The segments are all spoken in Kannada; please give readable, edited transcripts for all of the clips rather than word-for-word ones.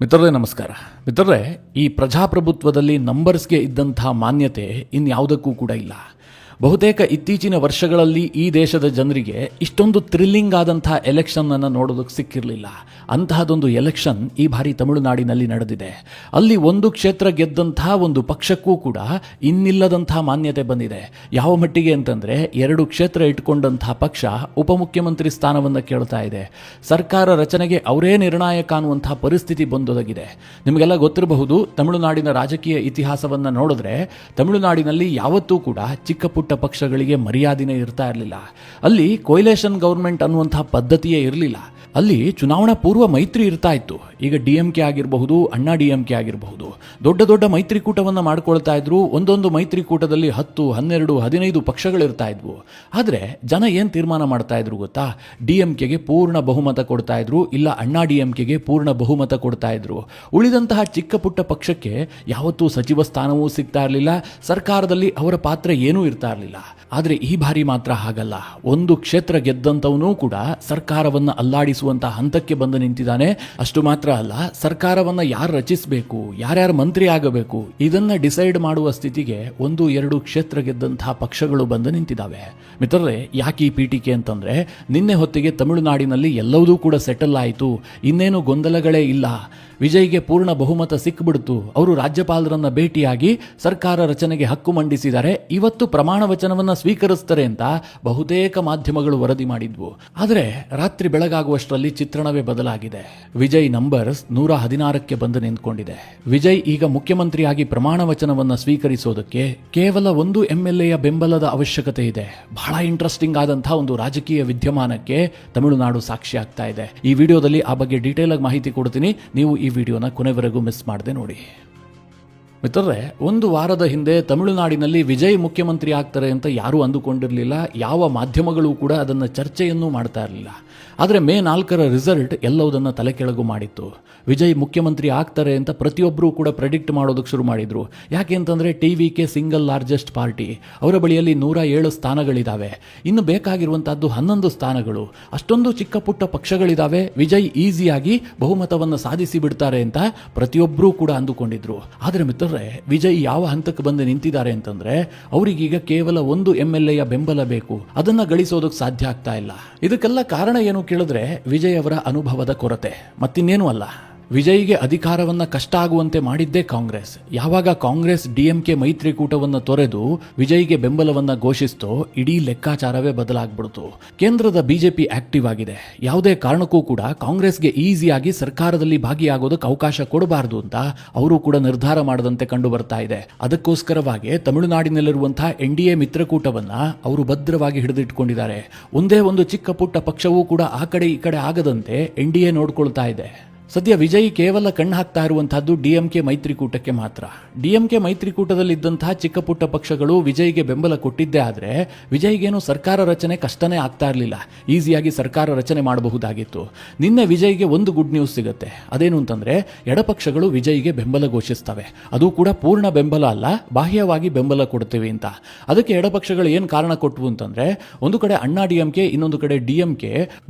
ಮಿತ್ರರೇ ನಮಸ್ಕಾರ. ಮಿತ್ರರೇ, ಈ ಪ್ರಜಾಪ್ರಭುತ್ವದಲ್ಲಿ ನಂಬರ್ಸ್ಗೆ ಇದ್ದಂಥ ಮಾನ್ಯತೆ ಇನ್ಯಾವುದಕ್ಕೂ ಕೂಡ ಇಲ್ಲ. ಬಹುತೇಕ ಇತ್ತೀಚಿನ ವರ್ಷಗಳಲ್ಲಿ ಈ ದೇಶದ ಜನರಿಗೆ ಇಷ್ಟೊಂದು ಥ್ರಿಲ್ಲಿಂಗ್ ಆದಂಥ ಎಲೆಕ್ಷನ್ ಅನ್ನು ನೋಡೋದಕ್ಕೆ ಸಿಕ್ಕಿರಲಿಲ್ಲ. ಅಂತಹದೊಂದು ಎಲೆಕ್ಷನ್ ಈ ಬಾರಿ ತಮಿಳುನಾಡಿನಲ್ಲಿ ನಡೆದಿದೆ. ಅಲ್ಲಿ ಒಂದು ಕ್ಷೇತ್ರ ಗೆದ್ದಂಥ ಒಂದು ಪಕ್ಷಕ್ಕೂ ಕೂಡ ಇನ್ನಿಲ್ಲದಂಥ ಮಾನ್ಯತೆ ಬಂದಿದೆ. ಯಾವ ಮಟ್ಟಿಗೆ ಅಂತಂದರೆ, 2 ಕ್ಷೇತ್ರ ಇಟ್ಕೊಂಡಂಥ ಪಕ್ಷ ಉಪಮುಖ್ಯಮಂತ್ರಿ ಸ್ಥಾನವನ್ನು ಕೇಳ್ತಾ ಇದೆ. ಸರ್ಕಾರ ರಚನೆಗೆ ಅವರೇ ನಿರ್ಣಾಯಕ ಅನ್ನುವಂಥ ಪರಿಸ್ಥಿತಿ ಬಂದೊದಗಿದೆ. ನಿಮಗೆಲ್ಲ ಗೊತ್ತಿರಬಹುದು, ತಮಿಳುನಾಡಿನ ರಾಜಕೀಯ ಇತಿಹಾಸವನ್ನು ನೋಡಿದ್ರೆ ತಮಿಳುನಾಡಿನಲ್ಲಿ ಯಾವತ್ತೂ ಕೂಡ ಚಿಕ್ಕ ಪುಟ್ಟ ಪಕ್ಷಗಳಿಗೆ ಮರ್ಯಾದೆನೇ ಇರ್ತಾ ಇರಲಿಲ್ಲ. ಅಲ್ಲಿ ಕೊಯ್ಲೇಷನ್ ಗವರ್ಮೆಂಟ್ ಅನ್ನುವಂಥ ಪದ್ಧತಿಯೇ ಇರಲಿಲ್ಲ. ಅಲ್ಲಿ ಚುನಾವಣಾ ಪೂರ್ವ ಮೈತ್ರಿ ಇರ್ತಾ ಇತ್ತು. ಈಗ DMK ಆಗಿರಬಹುದು, ಅಣ್ಣಾ DMK ಆಗಿರಬಹುದು, ದೊಡ್ಡ ದೊಡ್ಡ ಮೈತ್ರಿಕೂಟವನ್ನು ಮಾಡ್ಕೊಳ್ತಾ ಇದ್ರು. ಒಂದೊಂದು ಮೈತ್ರಿಕೂಟದಲ್ಲಿ 10, 12, 15 ಪಕ್ಷಗಳಿರ್ತಾ ಇದ್ವು. ಆದರೆ ಜನ ಏನು ತೀರ್ಮಾನ ಮಾಡ್ತಾ ಇದ್ರು ಗೊತ್ತಾ? DMKಗೆ ಪೂರ್ಣ ಬಹುಮತ ಕೊಡ್ತಾ ಇದ್ರು, ಇಲ್ಲ ಅಣ್ಣಾ DMKಗೆ ಪೂರ್ಣ ಬಹುಮತ ಕೊಡ್ತಾ ಇದ್ರು. ಉಳಿದಂತಹ ಚಿಕ್ಕ ಪುಟ್ಟ ಪಕ್ಷಕ್ಕೆ ಯಾವತ್ತೂ ಸಚಿವ ಸ್ಥಾನವೂ ಸಿಗ್ತಾ ಇರಲಿಲ್ಲ, ಸರ್ಕಾರದಲ್ಲಿ ಅವರ ಪಾತ್ರ ಏನೂ ಇರ್ತಾ ಇರಲಿಲ್ಲ. ಆದರೆ ಈ ಬಾರಿ ಮಾತ್ರ ಹಾಗಲ್ಲ. ಒಂದು ಕ್ಷೇತ್ರ ಗೆದ್ದಂಥವನೂ ಕೂಡ ಸರ್ಕಾರವನ್ನು ಅಲ್ಲಾಡಿಸುವಂತಹ ಹಂತಕ್ಕೆ ಬಂದು ನಿಂತಿದ್ದಾನೆ. ಅಷ್ಟು ಮಾತ್ರ ಅಲ್ಲ, ಸರ್ಕಾರವನ್ನು ಯಾರು ರಚಿಸಬೇಕು, ಯಾರ್ಯಾರು ಮಂತ್ರಿ ಆಗಬೇಕು, ಇದನ್ನ ಡಿಸೈಡ್ ಮಾಡುವ ಸ್ಥಿತಿಗೆ 1-2 ಕ್ಷೇತ್ರ ಗೆದ್ದಂತಹ ಪಕ್ಷಗಳು ಬಂದು ನಿಂತಿದ್ದಾವೆ. ಮಿತ್ರರೇ, ಯಾಕೆ ಈ ಪೀಠಿಕೆ ಅಂತಂದ್ರೆ, ನಿನ್ನೆ ಹೊತ್ತಿಗೆ ತಮಿಳುನಾಡಿನಲ್ಲಿ ಎಲ್ಲವೂ ಕೂಡ ಸೆಟಲ್ ಆಯಿತು. ಇನ್ನೇನು ಗೊಂದಲಗಳೇ ಇಲ್ಲ. ವಿಜಯ್ಗೆ ಪೂರ್ಣ ಬಹುಮತ ಸಿಕ್ಬಿಡ್ತು. ಅವರು ರಾಜ್ಯಪಾಲರನ್ನ ಭೇಟಿಯಾಗಿ ಸರ್ಕಾರ ರಚನೆಗೆ ಹಕ್ಕು ಮಂಡಿಸಿದ್ದಾರೆ. ಇವತ್ತು ಪ್ರಮಾಣ ವಚನವನ್ನ ಸ್ವೀಕರಿಸ್ತಾರೆ ಅಂತ ಬಹುತೇಕ ಮಾಧ್ಯಮಗಳು ವರದಿ ಮಾಡಿದ್ವು. ಆದರೆ ರಾತ್ರಿ ಬೆಳಗಾಗುವಷ್ಟರಲ್ಲಿ ಚಿತ್ರಣವೇ ಬದಲಾಗಿದೆ. ವಿಜಯ್ ನಂಬರ್ಸ್ 116ಕ್ಕೆ ಬಂದು ನಿಂತ್ಕೊಂಡಿದೆ. ವಿಜಯ್ ಈಗ ಮುಖ್ಯಮಂತ್ರಿಯಾಗಿ ಪ್ರಮಾಣ ವಚನವನ್ನ ಸ್ವೀಕರಿಸೋದಕ್ಕೆ ಕೇವಲ 1 MLA ಬೆಂಬಲದ ಅವಶ್ಯಕತೆ ಇದೆ. ಬಹಳ ಇಂಟ್ರೆಸ್ಟಿಂಗ್ ಆದಂತಹ ಒಂದು ರಾಜಕೀಯ ವಿದ್ಯಮಾನಕ್ಕೆ ತಮಿಳುನಾಡು ಸಾಕ್ಷಿ ಆಗ್ತಾ ಇದೆ. ಈ ವಿಡಿಯೋದಲ್ಲಿ ಆ ಬಗ್ಗೆ ಡೀಟೇಲ್ ಆಗಿ ಮಾಹಿತಿ ಕೊಡ್ತೀನಿ. ನೀವು ಈ ವಿಡಿಯೋನ ಕೊನೆವರೆಗೂ ಮಿಸ್ ಮಾಡದೆ ನೋಡಿ. ಮಿತ್ರರೇ, 1 ವಾರದ ಹಿಂದೆ ತಮಿಳುನಾಡಿನಲ್ಲಿ ವಿಜಯ್ ಮುಖ್ಯಮಂತ್ರಿ ಆಗ್ತಾರೆ ಅಂತ ಯಾರೂ ಅಂದುಕೊಂಡಿರಲಿಲ್ಲ. ಯಾವ ಮಾಧ್ಯಮಗಳು ಕೂಡ ಅದನ್ನು ಚರ್ಚೆಯನ್ನೂ ಮಾಡ್ತಾ ಇರಲಿಲ್ಲ. ಆದರೆ ಮೇ 4ರ ರಿಸಲ್ಟ್ ಎಲ್ಲವುದನ್ನು ತಲೆ ಕೆಳಗು ಮಾಡಿತ್ತು. ವಿಜಯ್ ಮುಖ್ಯಮಂತ್ರಿ ಆಗ್ತಾರೆ ಅಂತ ಪ್ರತಿಯೊಬ್ಬರೂ ಕೂಡ ಪ್ರೆಡಿಕ್ಟ್ ಮಾಡೋದಕ್ಕೆ ಶುರು ಮಾಡಿದ್ರು. ಯಾಕೆ ಅಂತಂದರೆ TVK ಸಿಂಗಲ್ ಲಾರ್ಜೆಸ್ಟ್ ಪಾರ್ಟಿ, ಅವರ ಬಳಿಯಲ್ಲಿ 107 ಸ್ಥಾನಗಳಿದ್ದಾವೆ. ಇನ್ನು ಬೇಕಾಗಿರುವಂತಹದ್ದು 11 ಸ್ಥಾನಗಳು. ಅಷ್ಟೊಂದು ಚಿಕ್ಕ ಪುಟ್ಟ ಪಕ್ಷಗಳಿದ್ದಾವೆ. ವಿಜಯ್ ಈಸಿಯಾಗಿ ಬಹುಮತವನ್ನು ಸಾಧಿಸಿ ಬಿಡ್ತಾರೆ ಅಂತ ಪ್ರತಿಯೊಬ್ಬರೂ ಕೂಡ ಅಂದುಕೊಂಡಿದ್ರು. ಆದರೆ ಮಿತ್ರರೇ, ವಿಜಯ್ ಯಾವ ಹಂತಕ್ಕೆ ಬಂದು ನಿಂತಿದ್ದಾರೆ ಅಂತಂದ್ರೆ, ಅವರಿಗೀಗ ಕೇವಲ 1 MLA ಬೆಂಬಲ ಬೇಕು. ಅದನ್ನ ಗಳಿಸೋದಕ್ಕೆ ಸಾಧ್ಯ ಆಗ್ತಾ ಇಲ್ಲ. ಇದಕ್ಕೆಲ್ಲ ಕಾರಣ ಏನು ಕೇಳಿದ್ರೆ, ವಿಜಯ್ ಅವರ ಅನುಭವದ ಕೊರತೆ, ಮತ್ತಿನ್ನೇನೂ ಅಲ್ಲ. ವಿಜಯ್ಗೆ ಅಧಿಕಾರವನ್ನ ಕಷ್ಟ ಆಗುವಂತೆ ಮಾಡಿದ್ದೇ ಕಾಂಗ್ರೆಸ್. ಯಾವಾಗ ಕಾಂಗ್ರೆಸ್ DMK ಮೈತ್ರಿಕೂಟವನ್ನು ತೊರೆದು ವಿಜಯ್ಗೆ ಬೆಂಬಲವನ್ನ ಘೋಷಿಸ್ತೋ, ಇಡೀ ಲೆಕ್ಕಾಚಾರವೇ ಬದಲಾಗ್ಬಿಡ್ತು. ಕೇಂದ್ರದ BJP ಆಕ್ಟಿವ್ ಆಗಿದೆ. ಯಾವುದೇ ಕಾರಣಕ್ಕೂ ಕೂಡ ಕಾಂಗ್ರೆಸ್ಗೆ ಈಸಿಯಾಗಿ ಸರ್ಕಾರದಲ್ಲಿ ಭಾಗಿಯಾಗೋದಕ್ಕೆ ಅವಕಾಶ ಕೊಡಬಾರದು ಅಂತ ಅವರು ಕೂಡ ನಿರ್ಧಾರ ಮಾಡದಂತೆ ಕಂಡು ಬರ್ತಾ ಇದೆ. ಅದಕ್ಕೋಸ್ಕರವಾಗಿ ತಮಿಳುನಾಡಿನಲ್ಲಿರುವಂತಹ NDA ಮಿತ್ರಕೂಟವನ್ನ ಅವರು ಭದ್ರವಾಗಿ ಹಿಡಿದಿಟ್ಕೊಂಡಿದ್ದಾರೆ. ಒಂದೇ ಒಂದು ಚಿಕ್ಕ ಪುಟ್ಟ ಪಕ್ಷವೂ ಕೂಡ ಆ ಕಡೆ ಈ ಕಡೆ ಆಗದಂತೆ NDA ನೋಡ್ಕೊಳ್ತಾ ಇದೆ. ಸದ್ಯ ವಿಜಯ್ ಕೇವಲ ಕಣ್ಣು ಹಾಕ್ತಾ ಇರುವಂತಹದ್ದು DMK ಮೈತ್ರಿಕೂಟಕ್ಕೆ ಮಾತ್ರ. DMK ಮೈತ್ರಿಕೂಟದಲ್ಲಿದ್ದಂತಹ ಚಿಕ್ಕ ಪುಟ್ಟ ಪಕ್ಷಗಳು ವಿಜಯ್ಗೆ ಬೆಂಬಲ ಕೊಟ್ಟಿದ್ದೇ ಆದರೆ ವಿಜಯ್ಗೇನು ಸರ್ಕಾರ ರಚನೆ ಕಷ್ಟನೇ ಆಗ್ತಾ ಇರಲಿಲ್ಲ. ಈಸಿಯಾಗಿ ಸರ್ಕಾರ ರಚನೆ ಮಾಡಬಹುದಾಗಿತ್ತು. ನಿನ್ನೆ ವಿಜಯ್ಗೆ ಒಂದು ಗುಡ್ ನ್ಯೂಸ್ ಸಿಗುತ್ತೆ. ಅದೇನು ಅಂತಂದ್ರೆ, ಎಡಪಕ್ಷಗಳು ವಿಜಯ್ಗೆ ಬೆಂಬಲ ಘೋಷಿಸ್ತವೆ. ಅದು ಕೂಡ ಪೂರ್ಣ ಬೆಂಬಲ ಅಲ್ಲ, ಬಾಹ್ಯವಾಗಿ ಬೆಂಬಲ ಕೊಡ್ತೀವಿ ಅಂತ. ಅದಕ್ಕೆ ಎಡಪಕ್ಷಗಳು ಏನು ಕಾರಣ ಕೊಟ್ಟವು ಅಂತಂದ್ರೆ, ಒಂದು ಕಡೆ ಅಣ್ಣಾ DMK, ಇನ್ನೊಂದು ಕಡೆ DMK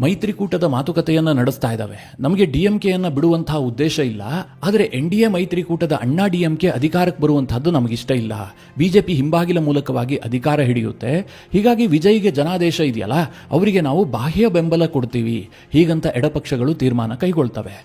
ಮೈತ್ರಿಕೂಟದ ಮಾತುಕತೆಯನ್ನ ನಡೆಸ್ತಾ ಇದ್ದಾವೆ. ನಮಗೆ DMKಯನ್ನ ಬಿಡುವಂತಹ ಉದ್ದೇಶ ಇಲ್ಲ, ಆದರೆ NDA ಮೈತ್ರಿಕೂಟದ ಅಣ್ಣಾ DMK ಅಧಿಕಾರಕ್ಕೆ ಬರುವಂತಹದ್ದು ನಮಗಿಷ್ಟ ಇಲ್ಲ. BJP ಹಿಂಬಾಗಿಲ ಮೂಲಕವಾಗಿ ಅಧಿಕಾರ ಹಿಡಿಯುತ್ತೆ. ಹೀಗಾಗಿ ವಿಜಯ್ಗೆ ಜನಾದೇಶ ಇದೆಯಲ್ಲ, ಅವರಿಗೆ ನಾವು ಬಾಹ್ಯ ಬೆಂಬಲ ಕೊಡ್ತೀವಿ, ಹೀಗಂತ ಎಡಪಕ್ಷಗಳು ತೀರ್ಮಾನ ಕೈಗೊಳ್ತವೆ.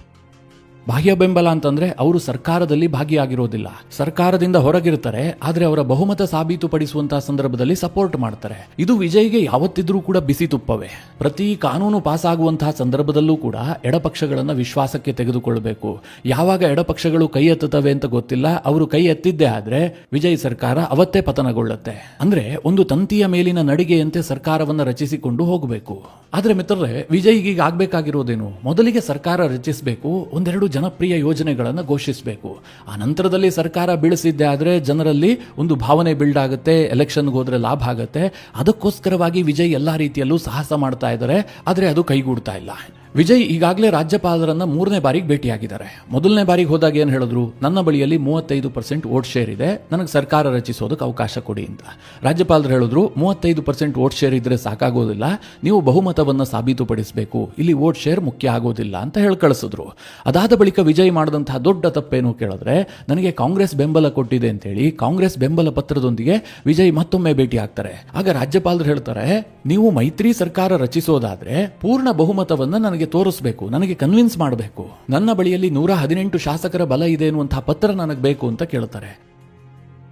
ಬಾಹ್ಯ ಬೆಂಬಲ ಅಂತಂದ್ರೆ ಅವರು ಸರ್ಕಾರದಲ್ಲಿ ಭಾಗಿಯಾಗಿರೋದಿಲ್ಲ, ಸರ್ಕಾರದಿಂದ ಹೊರಗಿರ್ತಾರೆ. ಆದರೆ ಅವರ ಬಹುಮತ ಸಾಬೀತುಪಡಿಸುವಂತಹ ಸಂದರ್ಭದಲ್ಲಿ ಸಪೋರ್ಟ್ ಮಾಡ್ತಾರೆ. ಇದು ವಿಜಯ್ಗೆ ಯಾವತ್ತಿದ್ರೂ ಕೂಡ ಬಿಸಿ ತುಪ್ಪವೇ. ಪ್ರತಿ ಕಾನೂನು ಪಾಸ್ ಆಗುವಂತಹ ಸಂದರ್ಭದಲ್ಲೂ ಕೂಡ ಎಡಪಕ್ಷಗಳನ್ನ ವಿಶ್ವಾಸಕ್ಕೆ ತೆಗೆದುಕೊಳ್ಳಬೇಕು. ಯಾವಾಗ ಎಡಪಕ್ಷಗಳು ಕೈ ಎತ್ತುತ್ತವೆ ಅಂತ ಗೊತ್ತಿಲ್ಲ. ಅವರು ಕೈ ಎತ್ತಿದ್ದೇ ಆದ್ರೆ ವಿಜಯ್ ಸರ್ಕಾರ ಅವತ್ತೇ ಪತನಗೊಳ್ಳುತ್ತೆ. ಅಂದ್ರೆ ಒಂದು ತಂತಿಯ ಮೇಲಿನ ನಡಿಗೆಯಂತೆ ಸರ್ಕಾರವನ್ನ ರಚಿಸಿಕೊಂಡು ಹೋಗಬೇಕು. ಆದ್ರೆ ಮಿತ್ರರೇ, ವಿಜಯ್ಗೆ ಈಗ ಆಗ್ಬೇಕಾಗಿರೋದೇನು? ಮೊದಲಿಗೆ ಸರ್ಕಾರ ರಚಿಸಬೇಕು, 1-2 ಜನಪ್ರಿಯ ಯೋಜನೆಗಳನ್ನು ಘೋಷಿಸಬೇಕು. ಆ ನಂತರದಲ್ಲಿ ಸರ್ಕಾರ ಬೀಳಿಸಿದ್ದೆ ಆದರೆ ಜನರಲ್ಲಿ ಒಂದು ಭಾವನೆ ಬಿಲ್ಡ್ ಆಗುತ್ತೆ, ಎಲೆಕ್ಷನ್ಗೆ ಹೋದ್ರೆ ಲಾಭ ಆಗುತ್ತೆ. ಅದಕ್ಕೋಸ್ಕರವಾಗಿ ವಿಜಯ್ ಎಲ್ಲಾ ರೀತಿಯಲ್ಲೂ ಸಾಹಸ ಮಾಡ್ತಾ ಇದ್ದಾರೆ. ಆದರೆ ಅದು ಕೈಗೂಡ್ತಾ ಇಲ್ಲ. ವಿಜಯ್ ಈಗಾಗಲೇ ರಾಜ್ಯಪಾಲರನ್ನ 3ನೇ ಬಾರಿಗೆ ಭೇಟಿಯಾಗಿದ್ದಾರೆ. ಮೊದಲನೇ ಬಾರಿಗೆ ಹೋದಾಗ ಏನು ಹೇಳಿದ್ರು, ನನ್ನ ಬಳಿಯಲ್ಲಿ 35% ವೋಟ್ ಶೇರ್ ಇದೆ, ನನಗೆ ಸರ್ಕಾರ ರಚಿಸೋದಕ್ಕೆ ಅವಕಾಶ ಕೊಡಿ ಅಂತ. ರಾಜ್ಯಪಾಲರು ಹೇಳಿದ್ರು 35% ವೋಟ್ ಶೇರ್ ಇದ್ರೆ ಸಾಕಾಗೋದಿಲ್ಲ, ನೀವು ಬಹುಮತವನ್ನು ಸಾಬೀತುಪಡಿಸಬೇಕು, ಇಲ್ಲಿ ವೋಟ್ ಶೇರ್ ಮುಖ್ಯ ಆಗೋದಿಲ್ಲ ಅಂತ ಹೇಳಿ ಕಳಿಸಿದ್ರು. ಅದಾದ ಬಳಿಕ ವಿಜಯ್ ಮಾಡಿದಂತಹ ದೊಡ್ಡ ತಪ್ಪೇನು ಕೇಳಿದ್ರೆ, ನನಗೆ ಕಾಂಗ್ರೆಸ್ ಬೆಂಬಲ ಕೊಟ್ಟಿದೆ ಅಂತೇಳಿ ಕಾಂಗ್ರೆಸ್ ಬೆಂಬಲ ಪತ್ರದೊಂದಿಗೆ ವಿಜಯ್ ಮತ್ತೊಮ್ಮೆ ಭೇಟಿ ಆಗ್ತಾರೆ. ಆಗ ರಾಜ್ಯಪಾಲರು ಹೇಳ್ತಾರೆ, ನೀವು ಮೈತ್ರಿ ಸರ್ಕಾರ ರಚಿಸೋದಾದ್ರೆ ಪೂರ್ಣ ಬಹುಮತವನ್ನ ನನಗೆ ತೋರಿಸಬೇಕು, ನನಗೆ ಕನ್ವಿನ್ಸ್ ಮಾಡಬೇಕು, ನನ್ನ ಬಳಿಯಲ್ಲಿ 118 ಶಾಸಕರ ಬಲ ಇದೆ ಎನ್ನುವಂತಹ ಪತ್ರ ನನಗೆ ಬೇಕು ಅಂತ ಕೇಳ್ತಾರೆ.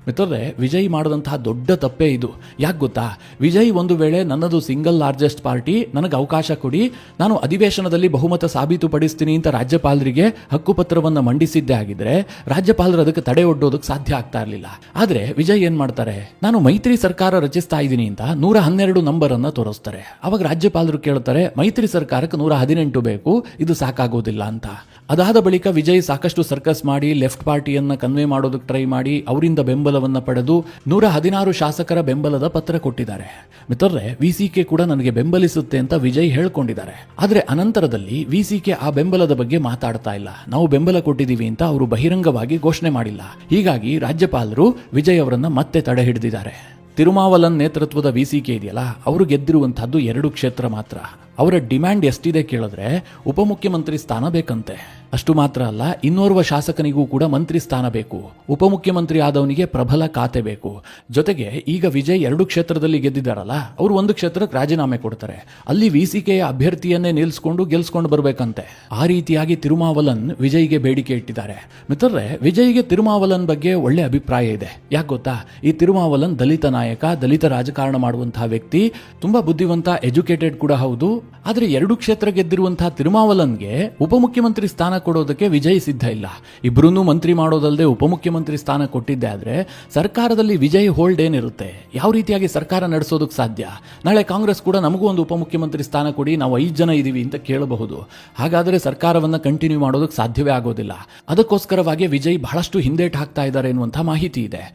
ಮಿತ್ರರೇ, ವಿಜಯ್ ಮಾಡಿದಂತಹ ದೊಡ್ಡ ತಪ್ಪೇ ಇದು. ಯಾಕೆ ಗೊತ್ತಾ, ವಿಜಯ್ ಒಂದು ವೇಳೆ ನನ್ನದು ಸಿಂಗಲ್ ಲಾರ್ಜೆಸ್ಟ್ ಪಾರ್ಟಿ, ನನಗೆ ಅವಕಾಶ ಕೊಡಿ, ನಾನು ಅಧಿವೇಶನದಲ್ಲಿ ಬಹುಮತ ಸಾಬೀತುಪಡಿಸ್ತೀನಿ ಅಂತ ರಾಜ್ಯಪಾಲರಿಗೆ ಹಕ್ಕುಪತ್ರವನ್ನು ಮಂಡಿಸಿದ್ದೇ ಆಗಿದ್ರೆ ರಾಜ್ಯಪಾಲರು ಅದಕ್ಕೆ ತಡೆ ಒಡ್ಡೋದಕ್ಕೆ ಸಾಧ್ಯ ಆಗ್ತಾ ಇರಲಿಲ್ಲ. ಆದ್ರೆ ವಿಜಯ್ ಏನ್ ಮಾಡ್ತಾರೆ, ನಾನು ಮೈತ್ರಿ ಸರ್ಕಾರ ರಚಿಸ್ತಾ ಇದ್ದೀನಿ ಅಂತ 112 ನಂಬರ್ ಅನ್ನ ತೋರಿಸ್ತಾರೆ. ಅವಾಗ ರಾಜ್ಯಪಾಲರು ಕೇಳ್ತಾರೆ, ಮೈತ್ರಿ ಸರ್ಕಾರಕ್ಕೆ 118 ಬೇಕು, ಇದು ಸಾಕಾಗೋದಿಲ್ಲ ಅಂತ. ಅದಾದ ಬಳಿಕ ವಿಜಯ್ ಸಾಕಷ್ಟು ಸರ್ಕಸ್ ಮಾಡಿ ಲೆಫ್ಟ್ ಪಾರ್ಟಿಯನ್ನ ಕನ್ವೆ ಮಾಡೋದಕ್ಕೆ ಟ್ರೈ ಮಾಡಿ ಅವರಿಂದ ಬೆಂಬಲವನ್ನ ಪಡೆದು 116 ಶಾಸಕರ ಬೆಂಬಲದ ಪತ್ರ ಕೊಟ್ಟಿದ್ದಾರೆ. ಮಿತ್ರರೇ, ವಿಸಿಕೆ ಕೂಡ ನನಗೆ ಬೆಂಬಲಿಸುತ್ತೆ ಅಂತ ವಿಜಯ್ ಹೇಳ್ಕೊಂಡಿದ್ದಾರೆ. ಆದ್ರೆ ಅನಂತರದಲ್ಲಿ ವಿಸಿಕೆ ಆ ಬೆಂಬಲದ ಬಗ್ಗೆ ಮಾತಾಡ್ತಾ ಇಲ್ಲ, ನಾವು ಬೆಂಬಲ ಕೊಟ್ಟಿದ್ದೀವಿ ಅಂತ ಅವರು ಬಹಿರಂಗವಾಗಿ ಘೋಷಣೆ ಮಾಡಿಲ್ಲ. ಹೀಗಾಗಿ ರಾಜ್ಯಪಾಲರು ವಿಜಯ್ ಅವರನ್ನ ಮತ್ತೆ ತಡೆ ಹಿಡಿದಿದ್ದಾರೆ. ತಿರುಮಾವಲನ್ ನೇತೃತ್ವದ ವಿಸಿಕೆ ಇದೆಯಲ್ಲ, ಅವರು ಗೆದ್ದಿರುವಂತಹದ್ದು 2 ಕ್ಷೇತ್ರ ಮಾತ್ರ. ಅವರ ಡಿಮ್ಯಾಂಡ್ ಎಷ್ಟಿದೆ ಕೇಳಿದ್ರೆ ಉಪಮುಖ್ಯಮಂತ್ರಿ ಸ್ಥಾನ ಬೇಕಂತೆ. ಅಷ್ಟು ಮಾತ್ರ ಅಲ್ಲ, ಇನ್ನೋರ್ವ ಶಾಸಕನಿಗೂ ಕೂಡ ಮಂತ್ರಿ ಸ್ಥಾನ ಬೇಕು, ಉಪಮುಖ್ಯಮಂತ್ರಿ ಆದವನಿಗೆ ಪ್ರಬಲ ಖಾತೆ ಬೇಕು. ಜೊತೆಗೆ ಈಗ ವಿಜಯ್ 2 ಕ್ಷೇತ್ರದಲ್ಲಿ ಗೆದ್ದಿದ್ದಾರಲ್ಲ, ಅವರು 1 ಕ್ಷೇತ್ರಕ್ಕೆ ರಾಜೀನಾಮೆ ಕೊಡ್ತಾರೆ, ಅಲ್ಲಿ ವಿಸಿಕೆಯ ಅಭ್ಯರ್ಥಿಯನ್ನೇ ನಿಲ್ಲಿಸಿಕೊಂಡು ಗೆಲ್ಸ್ಕೊಂಡು ಬರಬೇಕಂತೆ. ಆ ರೀತಿಯಾಗಿ ತಿರುಮಾವಲನ್ ವಿಜಯ್ಗೆ ಬೇಡಿಕೆ ಇಟ್ಟಿದ್ದಾರೆ. ಮಿತ್ರರೇ, ವಿಜಯ್ಗೆ ತಿರುಮಾವಲನ್ ಬಗ್ಗೆ ಒಳ್ಳೆ ಅಭಿಪ್ರಾಯ ಇದೆ. ಯಾಕೆ ಗೊತ್ತಾ, ಈ ತಿರುಮಾವಲನ್ ದಲಿತ ನಾಯಕ, ದಲಿತ ರಾಜಕಾರಣ ಮಾಡುವಂತಹ ವ್ಯಕ್ತಿ, ತುಂಬಾ ಬುದ್ಧಿವಂತ, ಎಜುಕೇಟೆಡ್ ಕೂಡ ಹೌದು. ಆದ್ರೆ 2 ಕ್ಷೇತ್ರ ಗೆದ್ದಿರುವಂತಹ ತಿರುಮಾವಲನ್ಗೆ ಉಪಮುಖ್ಯಮಂತ್ರಿ ಸ್ಥಾನ ಕೊಡೋದಕ್ಕೆ ವಿಜಯ್ ಸಿದ್ಧ ಇಲ್ಲ. ಇಬ್ಬರನ್ನೂ ಮಂತ್ರಿ ಮಾಡೋದಲ್ಲದೆ ಉಪಮುಖ್ಯಮಂತ್ರಿ ಸ್ಥಾನ ಕೊಟ್ಟಿದ್ದೆ ಆದ್ರೆ ಸರ್ಕಾರದಲ್ಲಿ ವಿಜಯ್ ಹೋಲ್ಡ್ ಏನಿರುತ್ತೆ, ಯಾವ ರೀತಿಯಾಗಿ ಸರ್ಕಾರ ನಡೆಸೋದಕ್ಕೆ ಸಾಧ್ಯ? ನಾಳೆ ಕಾಂಗ್ರೆಸ್ ಕೂಡ ನಮಗೂ ಒಂದು ಉಪಮುಖ್ಯಮಂತ್ರಿ ಸ್ಥಾನ ಕೊಡಿ, ನಾವು 5 ಜನ ಇದೀವಿ ಅಂತ ಕೇಳಬಹುದು. ಹಾಗಾದ್ರೆ ಸರ್ಕಾರವನ್ನ ಕಂಟಿನ್ಯೂ ಮಾಡೋದಕ್ಕೆ ಸಾಧ್ಯವೇ ಆಗೋದಿಲ್ಲ. ಅದಕ್ಕೋಸ್ಕರವಾಗಿ ವಿಜಯ್ ಬಹಳಷ್ಟು ಹಿಂದೇಟು ಹಾಕ್ತಾ ಇದ್ದಾರೆ ಎನ್ನುವಂತಹ ಮಾಹಿತಿ ಇದೆ.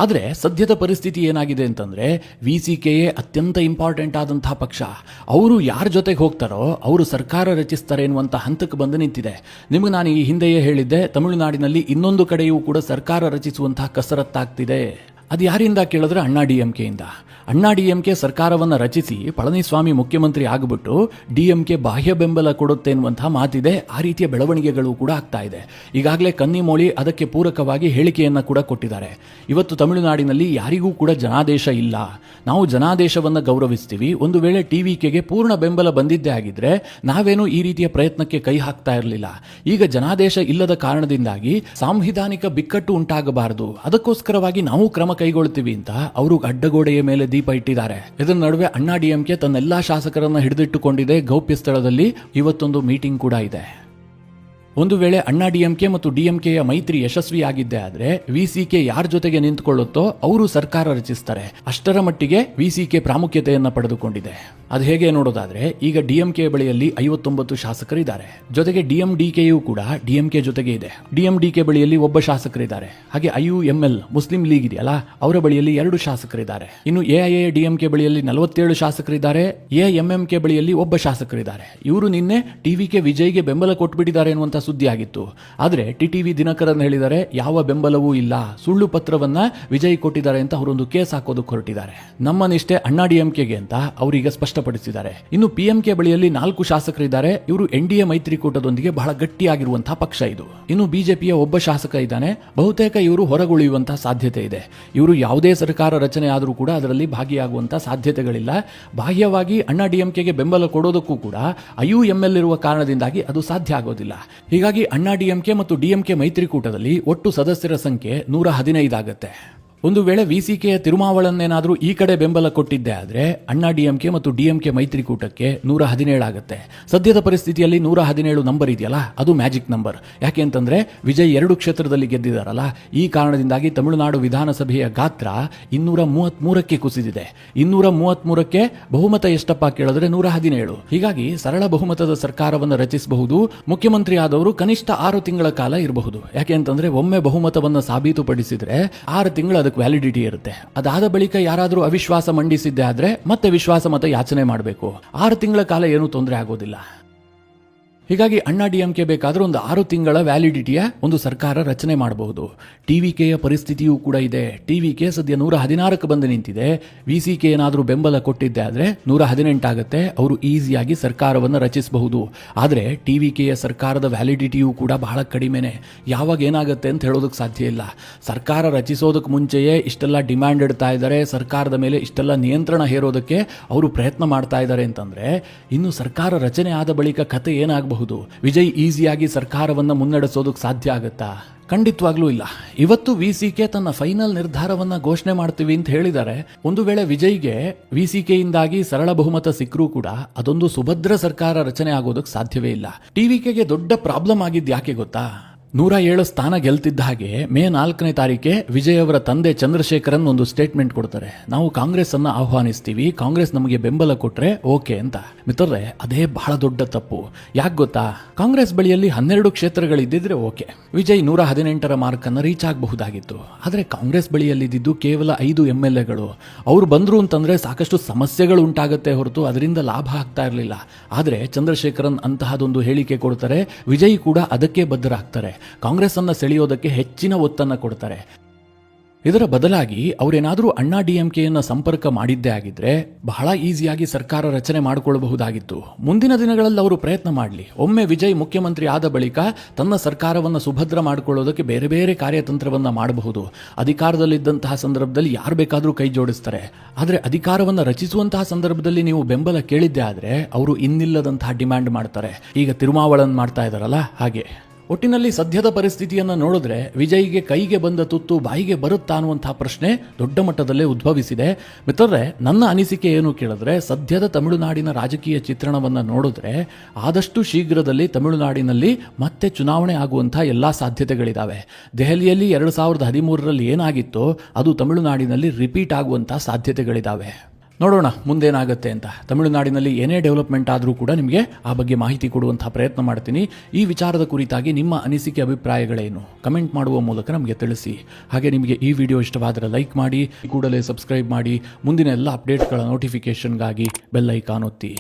ಆದರೆ ಸದ್ಯದ ಪರಿಸ್ಥಿತಿ ಏನಾಗಿದೆ ಅಂತಂದ್ರೆ, ವಿಸಿಕೆಯೇ ಅತ್ಯಂತ ಇಂಪಾರ್ಟೆಂಟ್ ಆದಂತಹ ಪಕ್ಷ. ಅವರು ಯಾರ ಜೊತೆಗೆ ಹೋಗ್ತಾರೋ ಅವರು ಸರ್ಕಾರ ರಚಿಸ್ತಾರೆ ಎನ್ನುವಂಥ ಹಂತಕ್ಕೆ ಬಂದು ನಿಂತಿದೆ. ನಿಮಗೆ ನಾನು ಈ ಹಿಂದೆಯೇ ಹೇಳಿದ್ದೆ, ತಮಿಳುನಾಡಿನಲ್ಲಿ ಇನ್ನೊಂದು ಕಡೆಯೂ ಕೂಡ ಸರ್ಕಾರ ರಚಿಸುವಂತಹ ಕಸರತ್ತಾಗ್ತಿದೆ. ಅದು ಯಾರಿಂದ ಕೇಳಿದ್ರೆ ಅಣ್ಣಾ ಡಿಎಂಕೆಯಿಂದ. ಅಣ್ಣಾ ಡಿಎಂಕೆ ಸರ್ಕಾರವನ್ನು ರಚಿಸಿ ಪಳನಿಸ್ವಾಮಿ ಮುಖ್ಯಮಂತ್ರಿ ಆಗಿಬಿಟ್ಟು ಡಿಎಂಕೆ ಬಾಹ್ಯ ಬೆಂಬಲ ಕೊಡುತ್ತೆ ಎನ್ನುವಂತಹ ಮಾತಿದೆ. ಆ ರೀತಿಯ ಬೆಳವಣಿಗೆಗಳು ಕೂಡ ಆಗ್ತಾ ಇದೆ. ಈಗಾಗಲೇ ಕನ್ನಿಮೋಳಿ ಅದಕ್ಕೆ ಪೂರಕವಾಗಿ ಹೇಳಿಕೆಯನ್ನು ಕೂಡ ಕೊಟ್ಟಿದ್ದಾರೆ. ಇವತ್ತು ತಮಿಳುನಾಡಿನಲ್ಲಿ ಯಾರಿಗೂ ಕೂಡ ಜನಾದೇಶ ಇಲ್ಲ, ನಾವು ಜನಾದೇಶವನ್ನು ಗೌರವಿಸ್ತೀವಿ. ಒಂದು ವೇಳೆ ಟಿವಿಕೆಗೆ ಪೂರ್ಣ ಬೆಂಬಲ ಬಂದಿದ್ದೇ ಆಗಿದ್ರೆ ನಾವೇನು ಈ ರೀತಿಯ ಪ್ರಯತ್ನಕ್ಕೆ ಕೈ ಹಾಕ್ತಾ ಇರಲಿಲ್ಲ. ಈಗ ಜನಾದೇಶ ಇಲ್ಲದ ಕಾರಣದಿಂದಾಗಿ ಸಾಂವಿಧಾನಿಕ ಬಿಕ್ಕಟ್ಟು ಉಂಟಾಗಬಾರದು, ಅದಕ್ಕೋಸ್ಕರವಾಗಿ ನಾವು ಕ್ರಮ ಕೈಗೊಳ್ತೀವಿ ಅಂತ ಅವರು ಅಡ್ಡಗೋಡೆಯ ಮೇಲೆ ದೀಪ ಇಟ್ಟಿದ್ದಾರೆ. ಇದರ ನಡುವೆ ಅಣ್ಣಾ ಡಿಎಂಕೆ ತನ್ನೆಲ್ಲಾ ಶಾಸಕರನ್ನ ಹಿಡಿದಿಟ್ಟುಕೊಂಡಿದೆ. ಗೌಪ್ಯ ಸ್ಥಳದಲ್ಲಿ ಇವತ್ತೊಂದು ಮೀಟಿಂಗ್ ಕೂಡ ಇದೆ. ಒಂದು ವೇಳೆ ಅಣ್ಣಾ ಡಿಎಂಕೆ ಮತ್ತು ಡಿಎಂಕೆಯ ಮೈತ್ರಿ ಯಶಸ್ವಿಯಾಗಿದ್ದೇ ಆದ್ರೆ ವಿಸಿಕೆ ಯಾರ ಜೊತೆಗೆ ನಿಂತುಕೊಳ್ಳುತ್ತೋ ಅವರು ಸರ್ಕಾರ ರಚಿಸ್ತಾರೆ. ಅಷ್ಟರ ಮಟ್ಟಿಗೆ ವಿಸಿಕೆ ಪ್ರಾಮುಖ್ಯತೆಯನ್ನ ಪಡೆದುಕೊಂಡಿದೆ. ಅದು ಹೇಗೆ ನೋಡೋದಾದ್ರೆ, ಈಗ ಡಿಎಂಕೆ ಬಳಿಯಲ್ಲಿ 59 ಶಾಸಕರಿದ್ದಾರೆ. ಜೊತೆಗೆ ಡಿಎಂಡಿಕೆಯೂ ಕೂಡ ಡಿಎಂಕೆ ಜೊತೆಗೆ ಇದೆ. ಡಿಎಂಡಿಕೆ ಬಳಿಯಲ್ಲಿ ಒಬ್ಬ ಶಾಸಕರಿದ್ದಾರೆ. ಹಾಗೆ ಐಯುಎಂಎಲ್ ಮುಸ್ಲಿಂ ಲೀಗ್ ಇದೆಯಲ್ಲ, ಅವರ ಬಳಿಯಲ್ಲಿ 2 ಶಾಸಕರಿದ್ದಾರೆ. ಇನ್ನು ಎಐಎಡಿಎಂಕೆ ಬಳಿಯಲ್ಲಿ 47 ಶಾಸಕರಿದ್ದಾರೆ. ಎಎಂಎಂಕೆ ಬಳಿಯಲ್ಲಿ ಒಬ್ಬ ಶಾಸಕರಿದ್ದಾರೆ. ಇವರು ನಿನ್ನೆ ಟಿವಿಕೆ ವಿಜಯ್ಗೆ ಬೆಂಬಲ ಕೊಟ್ಬಿಟ್ಟಿದ್ದಾರೆ ಎನ್ನುವಂತ ಸುದ್ದಿ ಆಗಿತ್ತು. ಆದ್ರೆ ಟಿಟಿವಿ ದಿನಕರನ್ ಹೇಳಿದ್ದಾರೆ, ಯಾವ ಬೆಂಬಲವೂ ಇಲ್ಲ, ಸುಳ್ಳು ಪತ್ರವನ್ನ ವಿಜಯ್ ಕೊಟ್ಟಿದ್ದಾರೆ ಅಂತ ಅವರೊಂದು ಕೇಸ್ ಹಾಕೋದಕ್ಕೆ ಹೊರಟಿದ್ದಾರೆ. ನಮ್ಮ ನಿಷ್ಠೆ ಅಣ್ಣಾ ಡಿಎಂಕೆಗೆ ಅಂತ ಅವರೀಗ ಸ್ಪಷ್ಟಪಡಿಸಿದ್ದಾರೆ. ಇನ್ನು ಪಿಎಂಕೆ ಬಳಿಯಲ್ಲಿ 4 ಶಾಸಕರಿದ್ದಾರೆ. ಇವರು ಎನ್ಡಿಎ ಮೈತ್ರಿಕೂಟದೊಂದಿಗೆ ಬಹಳ ಗಟ್ಟಿಯಾಗಿರುವಂತಹ ಪಕ್ಷ ಇದು. ಇನ್ನು ಬಿಜೆಪಿಯ ಒಬ್ಬ ಶಾಸಕ ಇದ್ದಾನೆ. ಬಹುತೇಕ ಇವರು ಹೊರಗುಳಿಯುವಂತಹ ಸಾಧ್ಯತೆ ಇದೆ. ಇವರು ಯಾವುದೇ ಸರ್ಕಾರ ರಚನೆ ಆದರೂ ಕೂಡ ಅದರಲ್ಲಿ ಭಾಗಿಯಾಗುವಂತಹ ಸಾಧ್ಯತೆಗಳಿಲ್ಲ. ಬಾಹ್ಯವಾಗಿ ಅಣ್ಣಾ ಡಿಎಂಕೆಗೆ ಬೆಂಬಲ ಕೊಡೋದಕ್ಕೂ ಕೂಡ ಐಯುಎಂಎಲ್ ಇರುವ ಕಾರಣದಿಂದಾಗಿ ಅದು ಸಾಧ್ಯ ಆಗೋದಿಲ್ಲ. ಹೀಗಾಗಿ ಅಣ್ಣಾ ಡಿಎಂಕೆ ಮತ್ತು ಡಿಎಂಕೆ ಮೈತ್ರಿಕೂಟದಲ್ಲಿ ಒಟ್ಟು ಸದಸ್ಯರ ಸಂಖ್ಯೆ 115 ಆಗುತ್ತೆ. ಒಂದು ವೇಳೆ ವಿಸಿಕೆಯ ತಿರುಮಾವಳನ್ನೇನಾದರೂ ಈ ಕಡೆ ಬೆಂಬಲ ಕೊಟ್ಟಿದ್ದೆ ಆದರೆ ಅಣ್ಣಾ ಡಿಎಂಕೆ ಮತ್ತು ಡಿಎಂಕೆ ಮೈತ್ರಿಕೂಟಕ್ಕೆ 117 ಆಗುತ್ತೆ. ಸದ್ಯದ ಪರಿಸ್ಥಿತಿಯಲ್ಲಿ 117 ನಂಬರ್ ಇದೆಯಲ್ಲ, ಅದು ಮ್ಯಾಜಿಕ್ ನಂಬರ್. ಯಾಕೆ ಅಂತಂದ್ರೆ ವಿಜಯ್ 2 ಕ್ಷೇತ್ರದಲ್ಲಿ ಗೆದ್ದಿದ್ದಾರಲ್ಲ, ಈ ಕಾರಣದಿಂದಾಗಿ ತಮಿಳುನಾಡು ವಿಧಾನಸಭೆಯ ಗಾತ್ರ 233ಕ್ಕೆ ಕುಸಿದಿದೆ. 233ಕ್ಕೆ ಬಹುಮತ ಎಷ್ಟಪ್ಪ ಕೇಳಿದ್ರೆ 117. ಹೀಗಾಗಿ ಸರಳ ಬಹುಮತದ ಸರ್ಕಾರವನ್ನು ರಚಿಸಬಹುದು. ಮುಖ್ಯಮಂತ್ರಿ ಆದವರು ಕನಿಷ್ಠ 6 ತಿಂಗಳ ಕಾಲ ಇರಬಹುದು. ಯಾಕೆ ಅಂತಂದ್ರೆ ಒಮ್ಮೆ ಬಹುಮತವನ್ನು ಸಾಬೀತುಪಡಿಸಿದ್ರೆ 6 ತಿಂಗಳ ವ್ಯಾಲಿಡಿಟಿ ಇರುತ್ತೆ. ಅದಾದ ಬಳಿಕ ಯಾರಾದರೂ ಅವಿಶ್ವಾಸ ಮಂಡಿಸಿದ್ದೆ ಆದ್ರೆ ಮತ್ತೆ ವಿಶ್ವಾಸ ಮತ ಯಾಚನೆ ಮಾಡಬೇಕು. 6 ತಿಂಗಳ ಕಾಲ ಏನೂ ತೊಂದರೆ ಆಗೋದಿಲ್ಲ. ಹೀಗಾಗಿ ಅಣ್ಣಾ ಡಿಎಂಕೆ ಬೇಕಾದ್ರೆ ಒಂದು 6 ತಿಂಗಳ ವ್ಯಾಲಿಡಿಟಿಯ ಒಂದು ಸರ್ಕಾರ ರಚನೆ ಮಾಡಬಹುದು. ಟಿವಿಕೆಯ ಪರಿಸ್ಥಿತಿಯೂ ಕೂಡ ಇದೆ. ಟಿವಿಕೆ ಸದ್ಯ 116ಕ್ಕೆ ಬಂದು ನಿಂತಿದೆ. ವಿಸಿಕೆ ಏನಾದರೂ ಬೆಂಬಲ ಕೊಟ್ಟಿದ್ದೆ ಆದರೆ 118 ಆಗುತ್ತೆ. ಅವರು ಈಸಿಯಾಗಿ ಸರ್ಕಾರವನ್ನು ರಚಿಸಬಹುದು. ಆದರೆ ಟಿವಿಕೆಯ ಸರ್ಕಾರದ ವ್ಯಾಲಿಡಿಟಿಯೂ ಕೂಡ ಬಹಳ ಕಡಿಮೆನೆ. ಯಾವಾಗ ಏನಾಗುತ್ತೆ ಅಂತ ಹೇಳೋದಕ್ಕೆ ಸಾಧ್ಯ ಇಲ್ಲ. ಸರ್ಕಾರ ರಚಿಸೋದಕ್ಕೆ ಮುಂಚೆಯೇ ಇಷ್ಟೆಲ್ಲ ಡಿಮ್ಯಾಂಡ್ ಇಡ್ತಾ ಇದ್ದಾರೆ, ಸರ್ಕಾರದ ಮೇಲೆ ಇಷ್ಟೆಲ್ಲ ನಿಯಂತ್ರಣ ಹೇರೋದಕ್ಕೆ ಅವರು ಪ್ರಯತ್ನ ಮಾಡ್ತಾ ಇದ್ದಾರೆ ಅಂತಂದ್ರೆ ಇನ್ನು ಸರ್ಕಾರ ರಚನೆ ಆದ ಬಳಿಕ ಕತೆ ಏನಾಗಬಹುದು? ವಿಜಯ್ ಈಸಿಯಾಗಿ ಸರ್ಕಾರವನ್ನು ಮುನ್ನಡೆಸೋದಕ್ಕೆ ಸಾಧ್ಯ ಆಗುತ್ತಾ? ಖಂಡಿತವಾಗ್ಲೂ ಇಲ್ಲ. ಇವತ್ತು ವಿಸಿಕೆ ತನ್ನ ಫೈನಲ್ ನಿರ್ಧಾರವನ್ನ ಘೋಷಣೆ ಮಾಡ್ತೀವಿ ಅಂತ ಹೇಳಿದ್ದಾರೆ. ಒಂದು ವೇಳೆ ವಿಜಯ್ಗೆ ವಿಸಿಕೆಯಿಂದಾಗಿ ಸರಳ ಬಹುಮತ ಸಿಕ್ಕರೂ ಕೂಡ ಅದೊಂದು ಸುಭದ್ರ ಸರ್ಕಾರ ರಚನೆ ಆಗೋದಕ್ಕೆ ಸಾಧ್ಯವೇ ಇಲ್ಲ. ಟಿವಿಕೆಗೆ ದೊಡ್ಡ ಪ್ರಾಬ್ಲಮ್ ಆಗಿದ್ದು ಯಾಕೆ ಗೊತ್ತಾ? 107 ಸ್ಥಾನ ಗೆಲ್ತಿದ್ದ ಹಾಗೆ ಮೇ 4ನೇ ತಾರೀಕೆ ವಿಜಯ್ ಅವರ ತಂದೆ ಚಂದ್ರಶೇಖರನ್ ಒಂದು ಸ್ಟೇಟ್ಮೆಂಟ್ ಕೊಡ್ತಾರೆ. ನಾವು ಕಾಂಗ್ರೆಸ್ ಅನ್ನ ಆಹ್ವಾನಿಸ್ತೀವಿ, ಕಾಂಗ್ರೆಸ್ ನಮಗೆ ಬೆಂಬಲ ಕೊಟ್ರೆ ಓಕೆ ಅಂತ. ಮಿತ್ರರೇ, ಅದೇ ಬಹಳ ದೊಡ್ಡ ತಪ್ಪು. ಯಾಕೆ ಗೊತ್ತಾ? ಕಾಂಗ್ರೆಸ್ ಬಳಿಯಲ್ಲಿ 12 ಕ್ಷೇತ್ರಗಳಿದ್ದಿದ್ರೆ ಓಕೆ, ವಿಜಯ್ 118ರ ಮಾರ್ಕ್ ಅನ್ನು ರೀಚ್ ಆಗಬಹುದಾಗಿತ್ತು. ಆದರೆ ಕಾಂಗ್ರೆಸ್ ಬಳಿಯಲ್ಲಿದ್ದು ಕೇವಲ 5 MLAಗಳು. ಅವರು ಬಂದ್ರು ಅಂತಂದ್ರೆ ಸಾಕಷ್ಟು ಸಮಸ್ಯೆಗಳು ಉಂಟಾಗುತ್ತೆ ಹೊರತು ಅದರಿಂದ ಲಾಭ ಆಗ್ತಾ ಇರಲಿಲ್ಲ. ಆದರೆ ಚಂದ್ರಶೇಖರನ್ ಅಂತಹದೊಂದು ಹೇಳಿಕೆ ಕೊಡ್ತಾರೆ, ವಿಜಯ್ ಕೂಡ ಅದಕ್ಕೆ ಬದ್ಧರಾಗ್ತಾರೆ. ಕಾಂಗ್ರೆಸ್ ಅನ್ನ ಸೆಳೆಯೋದಕ್ಕೆ ಹೆಚ್ಚಿನ ಒತ್ತನ್ನು ಕೊಡ್ತಾರೆ. ಇದರ ಬದಲಾಗಿ ಅವರೇನಾದರೂ ಅಣ್ಣಾ ಡಿಎಂಕೆಯನ್ನು ಸಂಪರ್ಕ ಮಾಡಿದ್ದೇ ಆಗಿದ್ರೆ ಬಹಳ ಈಸಿಯಾಗಿ ಸರ್ಕಾರ ರಚನೆ ಮಾಡಿಕೊಳ್ಳಬಹುದಾಗಿತ್ತು. ಮುಂದಿನ ದಿನಗಳಲ್ಲಿ ಅವರು ಪ್ರಯತ್ನ ಮಾಡಲಿ. ಒಮ್ಮೆ ವಿಜಯ್ ಮುಖ್ಯಮಂತ್ರಿ ಆದ ಬಳಿಕ ತನ್ನ ಸರ್ಕಾರವನ್ನು ಸುಭದ್ರ ಮಾಡಿಕೊಳ್ಳೋದಕ್ಕೆ ಬೇರೆ ಬೇರೆ ಕಾರ್ಯತಂತ್ರವನ್ನು ಮಾಡಬಹುದು. ಅಧಿಕಾರದಲ್ಲಿದ್ದಂತಹ ಸಂದರ್ಭದಲ್ಲಿ ಯಾರು ಬೇಕಾದರೂ ಕೈ ಜೋಡಿಸ್ತಾರೆ. ಆದರೆ ಅಧಿಕಾರವನ್ನು ರಚಿಸುವಂತಹ ಸಂದರ್ಭದಲ್ಲಿ ನೀವು ಬೆಂಬಲ ಕೇಳಿದ್ದೇ ಆದರೆ ಅವರು ಇನ್ನಿಲ್ಲದಂತಹ ಡಿಮ್ಯಾಂಡ್ ಮಾಡ್ತಾರೆ. ಈಗ ತಿರುಮಾವಳನ್ ಮಾಡ್ತಾ ಇದ್ದಾರಲ್ಲ ಹಾಗೆ. ಒಟ್ಟಿನಲ್ಲಿ ಸದ್ಯದ ಪರಿಸ್ಥಿತಿಯನ್ನು ನೋಡಿದ್ರೆ ವಿಜಯ್ಗೆ ಕೈಗೆ ಬಂದ ತುತ್ತು ಬಾಯಿಗೆ ಬರುತ್ತಾ ಅನ್ನುವಂತಹ ಪ್ರಶ್ನೆ ದೊಡ್ಡ ಮಟ್ಟದಲ್ಲೇ ಉದ್ಭವಿಸಿದೆ. ಮಿತ್ರರೇ, ನನ್ನ ಅನಿಸಿಕೆ ಏನು ಕೇಳಿದ್ರೆ, ಸದ್ಯದ ತಮಿಳುನಾಡಿನ ರಾಜಕೀಯ ಚಿತ್ರಣವನ್ನು ನೋಡಿದ್ರೆ ಆದಷ್ಟು ಶೀಘ್ರದಲ್ಲಿ ತಮಿಳುನಾಡಿನಲ್ಲಿ ಮತ್ತೆ ಚುನಾವಣೆ ಆಗುವಂತಹ ಎಲ್ಲಾ ಸಾಧ್ಯತೆಗಳಿದ್ದಾವೆ. ದೆಹಲಿಯಲ್ಲಿ 2013ರಲ್ಲಿ ಏನಾಗಿತ್ತೋ ಅದು ತಮಿಳುನಾಡಿನಲ್ಲಿ ರಿಪೀಟ್ ಆಗುವಂತಹ ಸಾಧ್ಯತೆಗಳಿದ್ದಾವೆ. ನೋಡೋಣ ಮುಂದೇನಾಗುತ್ತೆ ಅಂತ. ತಮಿಳುನಾಡಿನಲ್ಲಿ ಏನೇ ಡೆವಲಪ್ಮೆಂಟ್ ಆದರೂ ಕೂಡ ನಿಮಗೆ ಆ ಬಗ್ಗೆ ಮಾಹಿತಿ ಕೊಡುವಂತಹ ಪ್ರಯತ್ನ ಮಾಡ್ತೀನಿ. ಈ ವಿಚಾರದ ಕುರಿತಾಗಿ ನಿಮ್ಮ ಅನಿಸಿಕೆ ಅಭಿಪ್ರಾಯಗಳೇನು ಕಮೆಂಟ್ ಮಾಡುವ ಮೂಲಕ ನಮಗೆ ತಿಳಿಸಿ. ಹಾಗೆ ನಿಮಗೆ ಈ ವಿಡಿಯೋ ಇಷ್ಟವಾದರೆ ಲೈಕ್ ಮಾಡಿ, ಕೂಡಲೇ ಸಬ್ಸ್ಕ್ರೈಬ್ ಮಾಡಿ. ಮುಂದಿನ ಎಲ್ಲ ಅಪ್ಡೇಟ್ಗಳ ನೋಟಿಫಿಕೇಷನ್ಗಾಗಿ ಬೆಲ್ ಐಕಾನ್ ಒತ್ತಿ.